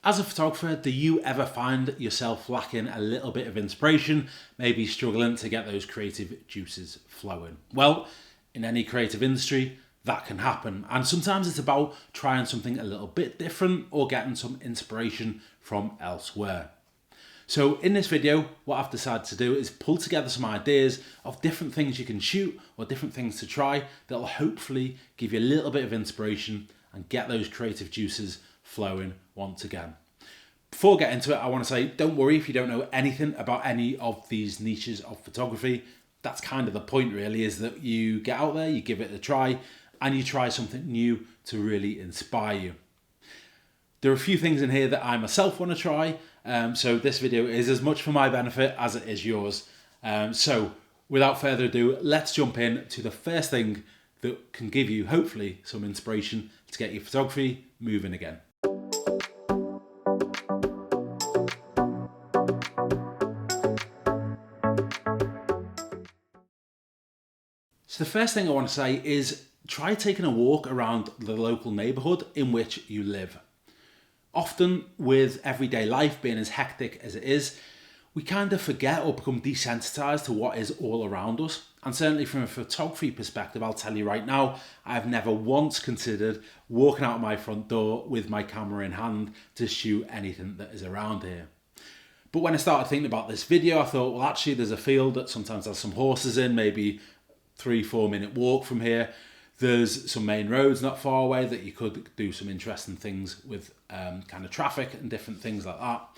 As a photographer, do you ever find yourself lacking a little bit of inspiration, maybe struggling to get those creative juices flowing? Well, in any creative industry, that can happen. And sometimes it's about trying something a little bit different or getting some inspiration from elsewhere. So in this video, what I've decided to do is pull together some ideas of different things you can shoot or different things to try that will hopefully give you a little bit of inspiration and get those creative juices flowing once again. Before I get into it, I want to say, don't worry if you don't know anything about any of these niches of photography. That's kind of the point really, is that you get out there, you give it a try, and you try something new to really inspire you. There are a few things in here that I myself want to try, so this video is as much for my benefit as it is yours. So without further ado, let's jump in to the first thing that can give you hopefully some inspiration to get your photography moving again. So the first thing I want to say is try taking a walk around the local neighbourhood in which you live. Often with everyday life being as hectic as it is, we kind of forget or become desensitized to what is all around us. And certainly from a photography perspective, I'll tell you right now, I've never once considered walking out my front door with my camera in hand to shoot anything that is around here. But when I started thinking about this video, I thought, well, actually there's a field that sometimes has some horses in, maybe 3-4 minute walk from here. There's some main roads not far away that you could do some interesting things with kind of traffic and different things like that.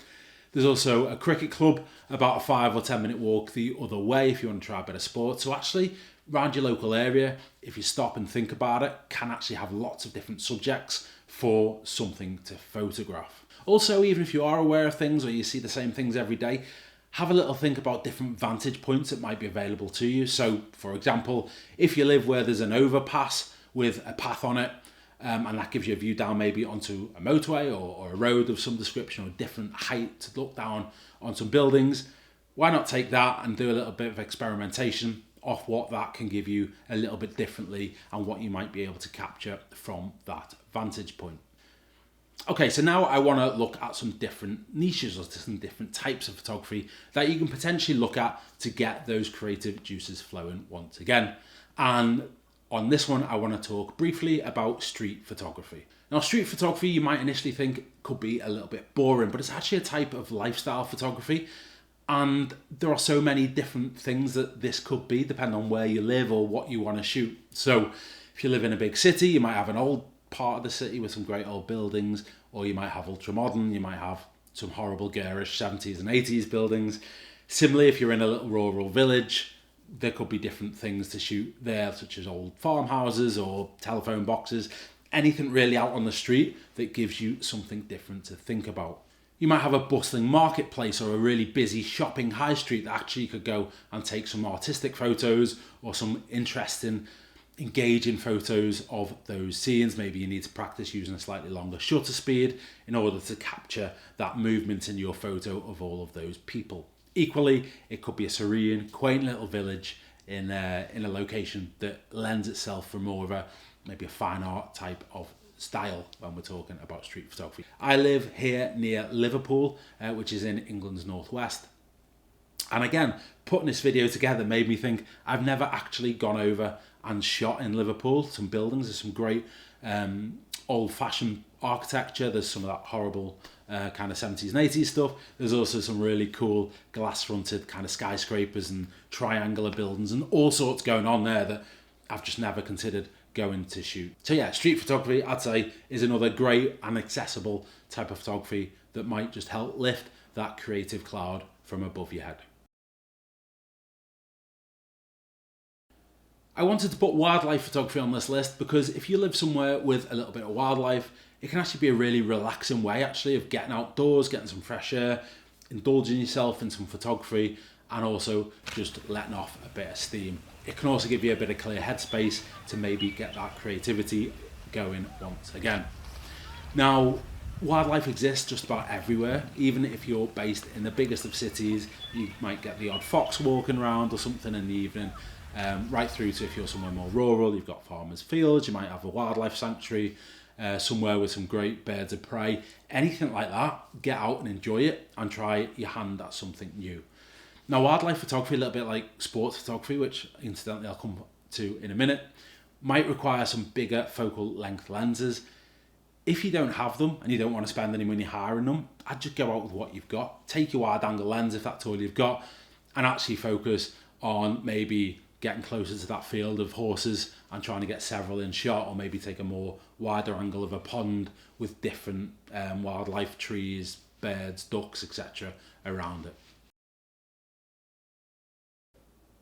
There's also a cricket club about a 5 or 10 minute walk the other way if you want to try a bit of sport. So actually around your local area, if you stop and think about it, can actually have lots of different subjects for something to photograph. Also, even if you are aware of things or you see the same things every day, have a little think about different vantage points that might be available to you. So for example, if you live where there's an overpass with a path on it, and that gives you a view down maybe onto a motorway or a road of some description or different height to look down on some buildings, why not take that and do a little bit of experimentation off what that can give you a little bit differently and what you might be able to capture from that vantage point. Okay, so now I want to look at some different niches or some different types of photography that you can potentially look at to get those creative juices flowing once again. And on this one, I want to talk briefly about street photography. Now, street photography, you might initially think could be a little bit boring, but it's actually a type of lifestyle photography. And there are so many different things that this could be, depending on where you live or what you want to shoot. So if you live in a big city, you might have an old part of the city with some great old buildings, or you might have ultra modern, you might have some horrible garish 70s and 80s buildings. Similarly, if you're in a little rural village, there could be different things to shoot there, such as old farmhouses or telephone boxes, anything really out on the street that gives you something different to think about. You might have a bustling marketplace or a really busy shopping high street that actually could go and take some artistic photos or some interesting engaging photos of those scenes. Maybe you need to practice using a slightly longer shutter speed in order to capture that movement in your photo of all of those people. Equally, it could be a serene, quaint little village in a location that lends itself for more of a maybe a fine art type of style when we're talking about street photography. I live here near Liverpool, which is in England's northwest. And again, putting this video together made me think I've never actually gone over and shot in Liverpool. Some buildings, there's some great old-fashioned architecture. There's some of that horrible kind of 70s and 80s stuff. There's also some really cool glass-fronted kind of skyscrapers and triangular buildings and all sorts going on there that I've just never considered going to shoot. So yeah, street photography, I'd say, is another great and accessible type of photography that might just help lift that creative cloud from above your head. I wanted to put wildlife photography on this list because if you live somewhere with a little bit of wildlife, it can actually be a really relaxing way actually of getting outdoors, getting some fresh air, indulging yourself in some photography, and also just letting off a bit of steam. It can also give you a bit of clear headspace to maybe get that creativity going once again. Now, wildlife exists just about everywhere. Even if you're based in the biggest of cities, you might get the odd fox walking around or something in the evening. Right through to if you're somewhere more rural, you've got farmers' fields, you might have a wildlife sanctuary. somewhere with some great birds of prey, anything like that, get out and enjoy it and try your hand at something new. Now, wildlife photography, a little bit like sports photography, which incidentally I'll come to in a minute, might require some bigger focal length lenses. If you don't have them and you don't want to spend any money hiring them, I'd just go out with what you've got. Take your wide angle lens if that's all you've got, and actually focus on maybe getting closer to that field of horses and trying to get several in shot, or maybe take a more wider angle of a pond with different wildlife, trees, birds, ducks, etc. around it.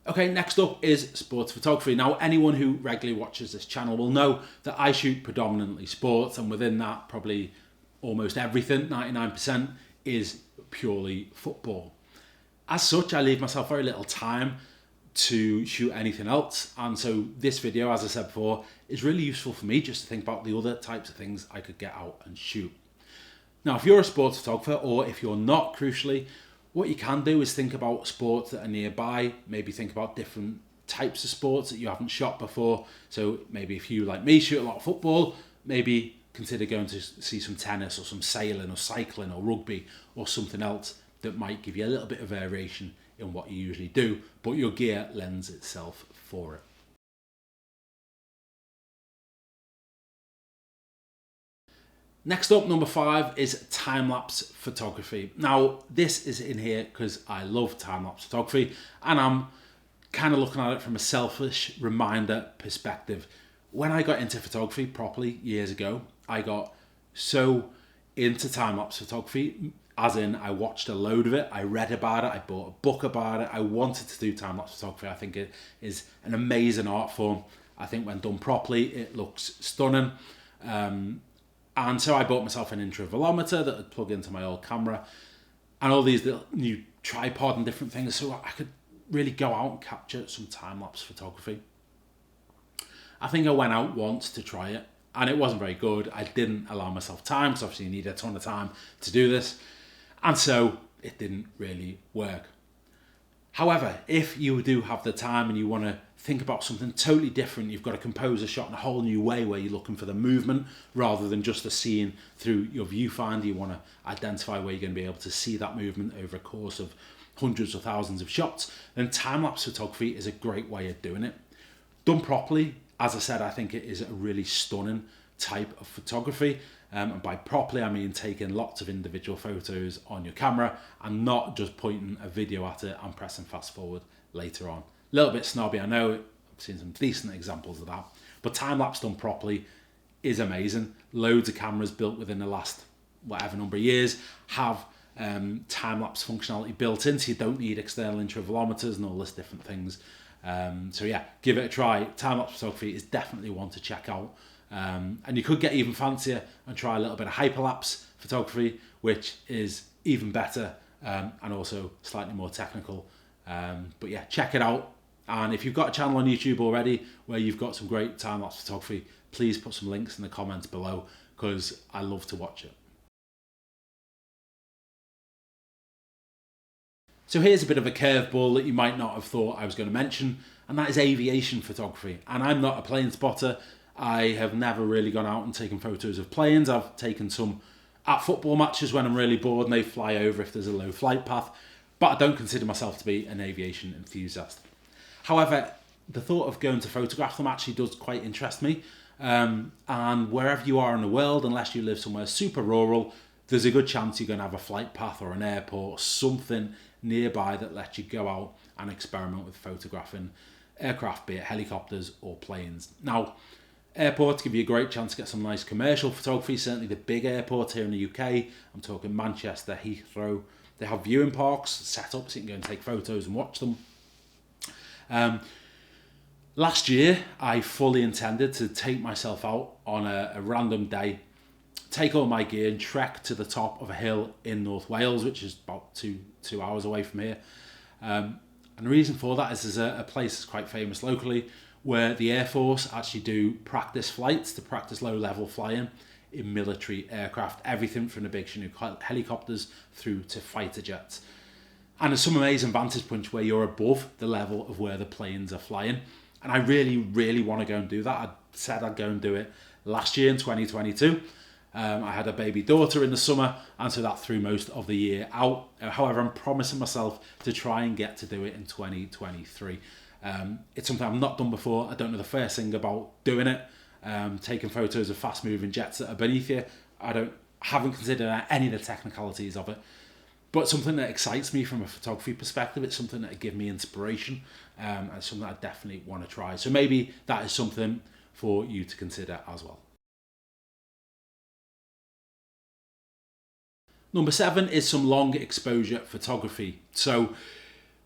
Okay, next up is sports photography. Now, anyone who regularly watches this channel will know that I shoot predominantly sports, and within that, probably almost everything, 99%, is purely football. As such, I leave myself very little time to shoot anything else, and so this video, as I said before, is really useful for me just to think about the other types of things I could get out and shoot. Now, if you're a sports photographer, or if you're not, crucially, what you can do is think about sports that are nearby, maybe think about different types of sports that you haven't shot before. So maybe if you, like me, shoot a lot of football, maybe consider going to see some tennis or some sailing or cycling or rugby or something else that might give you a little bit of variation in what you usually do, but your gear lends itself for it. Next up, number 5 is time-lapse photography. Now, this is in here because I love time-lapse photography, and I'm kind of looking at it from a selfish reminder perspective. When I got into photography properly years ago, I got so into time-lapse photography, as in I watched a load of it, I read about it, I bought a book about it, I wanted to do time-lapse photography. I think it is an amazing art form. I think when done properly, it looks stunning. And so I bought myself an intervalometer that I'd plug into my old camera, and all these little new tripod and different things, so I could really go out and capture some time-lapse photography. I think I went out once to try it, and it wasn't very good. I didn't allow myself time, because obviously you need a ton of time to do this, and so it didn't really work. However, if you do have the time and you want to think about something totally different, you've got to compose a shot in a whole new way where you're looking for the movement rather than just the scene through your viewfinder. You want to identify where you're going to be able to see that movement over a course of hundreds or thousands of shots, then time-lapse photography is a great way of doing it. Done properly, as I said, I think it is a really stunning type of photography. And by properly, I mean taking lots of individual photos on your camera and not just pointing a video at it and pressing fast forward later on. A little bit snobby, I know. I've seen some decent examples of that. But time-lapse done properly is amazing. Loads of cameras built within the last whatever number of years have time-lapse functionality built in, so you don't need external intervalometers and all this different things. So yeah, give it a try. Time-lapse photography is definitely one to check out. And you could get even fancier and try a little bit of hyperlapse photography, which is even better and also slightly more technical. But yeah, check it out. And if you've got a channel on YouTube already where you've got some great time-lapse photography, please put some links in the comments below, because I love to watch it. So here's a bit of a curveball that you might not have thought I was going to mention, and that is aviation photography. And I'm not a plane spotter. I have never really gone out and taken photos of planes. I've taken some at football matches when I'm really bored and they fly over if there's a low flight path, but I don't consider myself to be an aviation enthusiast. However, the thought of going to photograph them actually does quite interest me. And wherever you are in the world, unless you live somewhere super rural, there's a good chance you're going to have a flight path or an airport or something nearby that lets you go out and experiment with photographing aircraft, be it helicopters or planes. Now, airports give you a great chance to get some nice commercial photography, certainly the big airports here in the UK. I'm talking Manchester, Heathrow. They have viewing parks set up so you can go and take photos and watch them. Last year, I fully intended to take myself out on a random day, take all my gear and trek to the top of a hill in North Wales, which is about two hours away from here. And the reason for that is there's a place that's quite famous locally where the Air Force actually do practice flights to practice low-level flying in military aircraft, everything from the big Chinook helicopters through to fighter jets. And there's some amazing vantage points where you're above the level of where the planes are flying. And I really, really want to go and do that. I said I'd go and do it last year in 2022. I had a baby daughter in the summer, and so that threw most of the year out. However, I'm promising myself to try and get to do it in 2023. It's something I've not done before. I don't know the first thing about doing it. Taking photos of fast moving jets that are beneath you. Haven't considered any of the technicalities of it. But something that excites me from a photography perspective. It's something that gives me inspiration. And something I definitely want to try. So maybe that is something for you to consider as well. Number 7 is some long exposure photography. So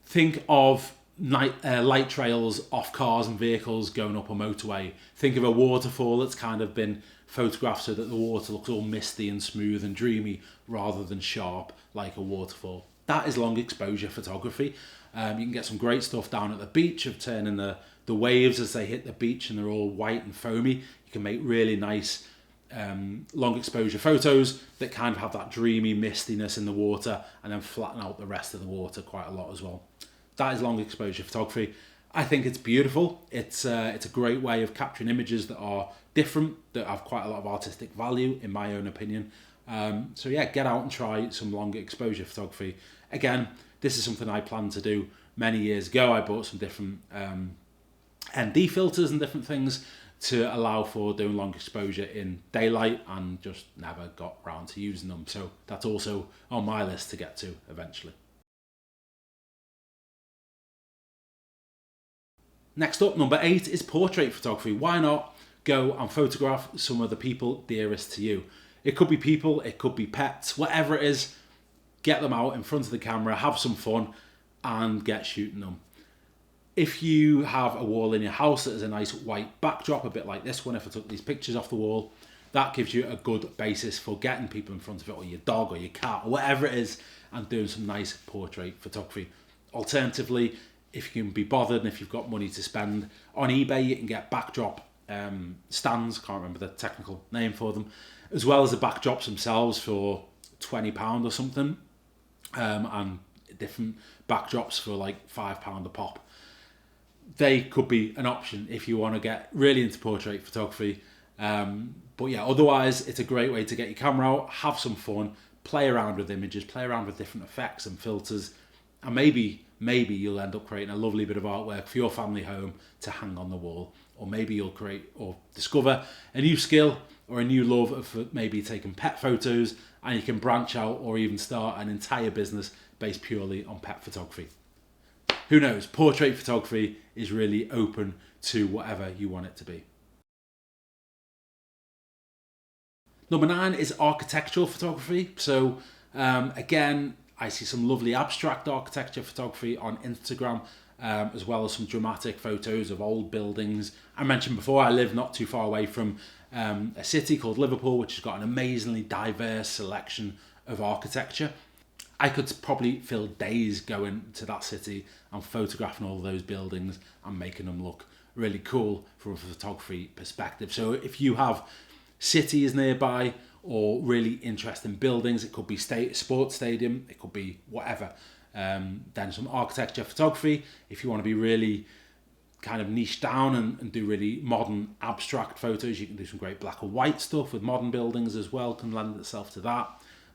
think of light trails off cars and vehicles going up a motorway. Think of a waterfall that's kind of been photographed so that the water looks all misty and smooth and dreamy rather than sharp like a waterfall. That is long exposure photography. You can get some great stuff down at the beach of turning the waves as they hit the beach and they're all white and foamy. You can make really nice long exposure photos that kind of have that dreamy mistiness in the water and then flatten out the rest of the water quite a lot as well. That is long exposure photography. I think it's beautiful. It's a great way of capturing images that are different, that have quite a lot of artistic value in my own opinion. So yeah, get out and try some long exposure photography. Again, this is something I planned to do many years ago. I bought some different ND filters and different things to allow for doing long exposure in daylight and just never got around to using them. So that's also on my list to get to eventually. Next up, number 8 is portrait photography. Why not go and photograph some of the people dearest to you? It could be people, it could be pets, whatever it is, get them out in front of the camera, have some fun and get shooting them. If you have a wall in your house that is a nice white backdrop, a bit like this one, if I took these pictures off the wall, that gives you a good basis for getting people in front of it, or your dog or your cat or whatever it is, and doing some nice portrait photography. Alternatively, if you can be bothered and if you've got money to spend, on eBay you can get backdrop stands, can't remember the technical name for them, as well as the backdrops themselves for £20 or something, and different backdrops for like £5 a pop. They could be an option if you want to get really into portrait photography. But yeah, otherwise it's a great way to get your camera out, have some fun, play around with images, play around with different effects and filters, and maybe you'll end up creating a lovely bit of artwork for your family home to hang on the wall. Or maybe you'll create or discover a new skill or a new love of maybe taking pet photos, and you can branch out or even start an entire business based purely on pet photography. Who knows? Portrait photography is really open to whatever you want it to be. Number 9 is architectural photography. So again, I see some lovely abstract architecture photography on Instagram, as well as some dramatic photos of old buildings. I mentioned before, I live not too far away from a city called Liverpool, which has got an amazingly diverse selection of architecture. I could probably fill days going to that city and photographing all those buildings and making them look really cool from a photography perspective. So if you have cities nearby or really interesting buildings, it could be sports stadium, it could be whatever, then some architecture photography. If you want to be really kind of niche down and do really modern abstract photos, you can do some great black and white stuff with modern buildings as well, can lend itself to that.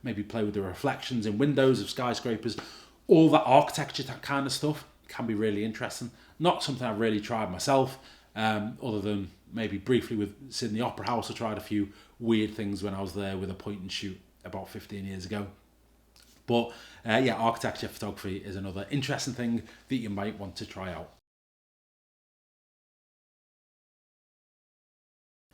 Maybe play with the reflections in windows of skyscrapers. All that architecture, that kind of stuff can be really interesting. Not something I've really tried myself, other than maybe briefly with Sydney Opera House. I tried a few weird things when I was there with a point and shoot about 15 years ago. But yeah, architecture photography is another interesting thing that you might want to try out.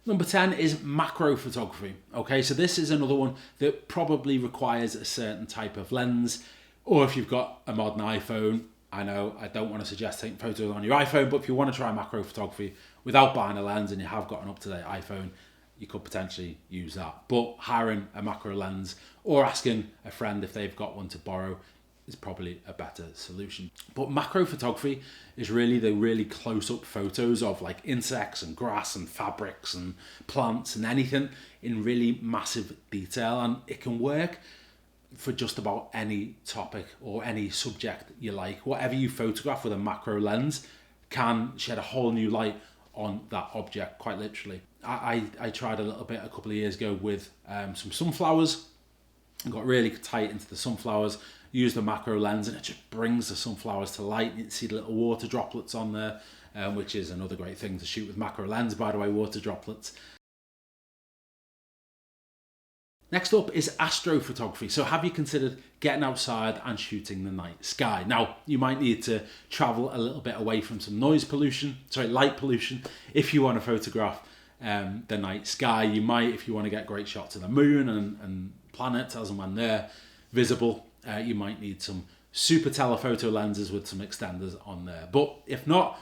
Number 10 is macro photography. Okay, so this is another one that probably requires a certain type of lens, or if you've got a modern iPhone. I know I don't want to suggest taking photos on your iPhone, but if you want to try macro photography without buying a lens and you have got an up-to-date iPhone, you could potentially use that. But hiring a macro lens or asking a friend if they've got one to borrow is probably a better solution. But macro photography is really the really close-up photos of like insects and grass and fabrics and plants and anything in really massive detail, and it can work for just about any topic or any subject you like. Whatever you photograph with a macro lens can shed a whole new light on that object, quite literally. I tried a little bit a couple of years ago with some sunflowers and got really tight into the sunflowers, used a macro lens, and it just brings the sunflowers to light. You can see the little water droplets on there, which is another great thing to shoot with macro lens, by the way, water droplets. Next up is astrophotography. So have you considered getting outside and shooting the night sky? Now, you might need to travel a little bit away from some light pollution, if you want to photograph the night sky. You might, if you want to get great shots of the moon and planets as and when they're visible, you might need some super telephoto lenses with some extenders on there. But if not,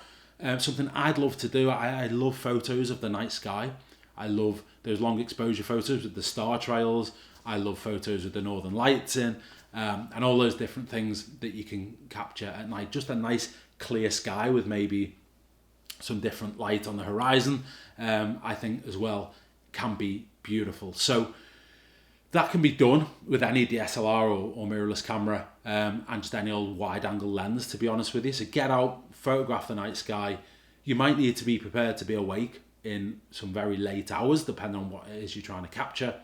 something I'd love to do, I love photos of the night sky. I love those long exposure photos with the star trails. I love photos with the northern lights in, and all those different things that you can capture at night. Just a nice clear sky with maybe some different light on the horizon, I think as well can be beautiful. So that can be done with any DSLR or mirrorless camera, and just any old wide angle lens, to be honest with you. So get out, photograph the night sky. You might need to be prepared to be awake in some very late hours, depending on what it is you're trying to capture.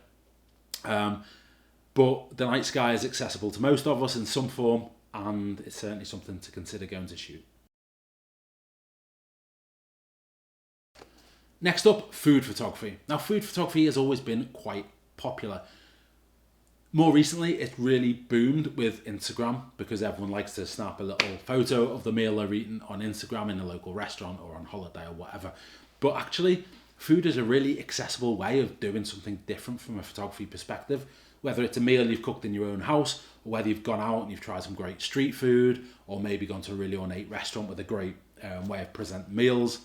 But the night sky is accessible to most of us in some form, and it's certainly something to consider going to shoot. Next up, food photography. Now, food photography has always been quite popular. More recently, it's really boomed with Instagram because everyone likes to snap a little photo of the meal they're eating on Instagram in a local restaurant or on holiday or whatever. But actually, food is a really accessible way of doing something different from a photography perspective. Whether it's a meal you've cooked in your own house, or whether you've gone out and you've tried some great street food, or maybe gone to a really ornate restaurant with a great way of presenting meals.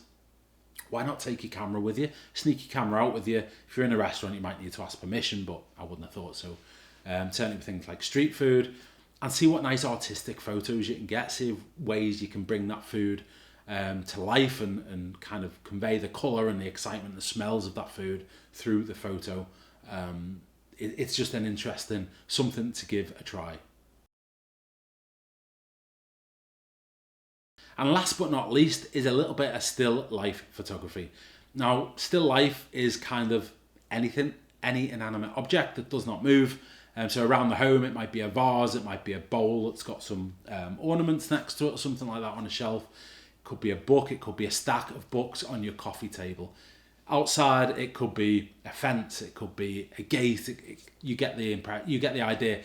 Why not take your camera with you? Sneak your camera out with you. If you're in a restaurant, you might need to ask permission, but I wouldn't have thought so. Certainly with things like street food, and see what nice artistic photos you can get. See ways you can bring that food to life and kind of convey the colour and the excitement, the smells of that food through the photo. It's just an interesting something to give a try. And last but not least is a little bit of still life photography. Now, still life is kind of anything, any inanimate object that does not move. So around the home, it might be a vase, it might be a bowl that's got some ornaments next to it or something like that on a shelf. It could be a book, it could be a stack of books on your coffee table. Outside, it could be a fence, it could be a gate. You get the idea.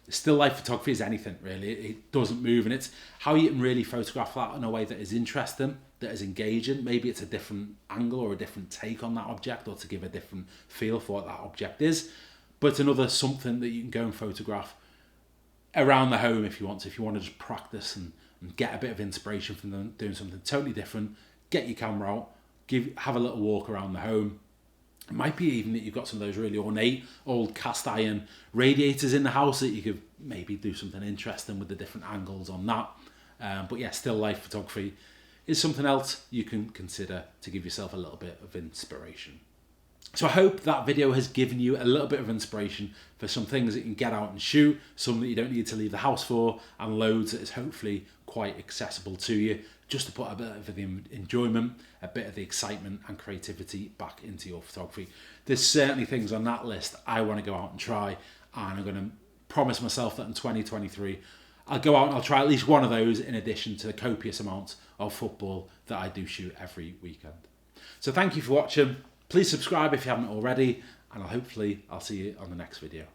Still life photography is anything really. It doesn't move, and it's how you can really photograph that in a way that is interesting, that is engaging. Maybe it's a different angle or a different take on that object, or to give a different feel for what that object is. But it's another something that you can go and photograph around the home if you want to. If you want to just practice and get a bit of inspiration from them doing something totally different, get your camera out, have a little walk around the home. It might be even that you've got some of those really ornate old cast iron radiators in the house that you could maybe do something interesting with the different angles on that. But yeah, still life photography is something else you can consider to give yourself a little bit of inspiration. So I hope that video has given you a little bit of inspiration for some things that you can get out and shoot, some that you don't need to leave the house for, and loads that is hopefully quite accessible to you, just to put a bit of the enjoyment, a bit of the excitement and creativity back into your photography. There's certainly things on that list I want to go out and try, and I'm going to promise myself that in 2023 I'll go out and I'll try at least one of those, in addition to the copious amounts of football that I do shoot every weekend. So thank you for watching. Please subscribe if you haven't already, and I'll see you on the next video.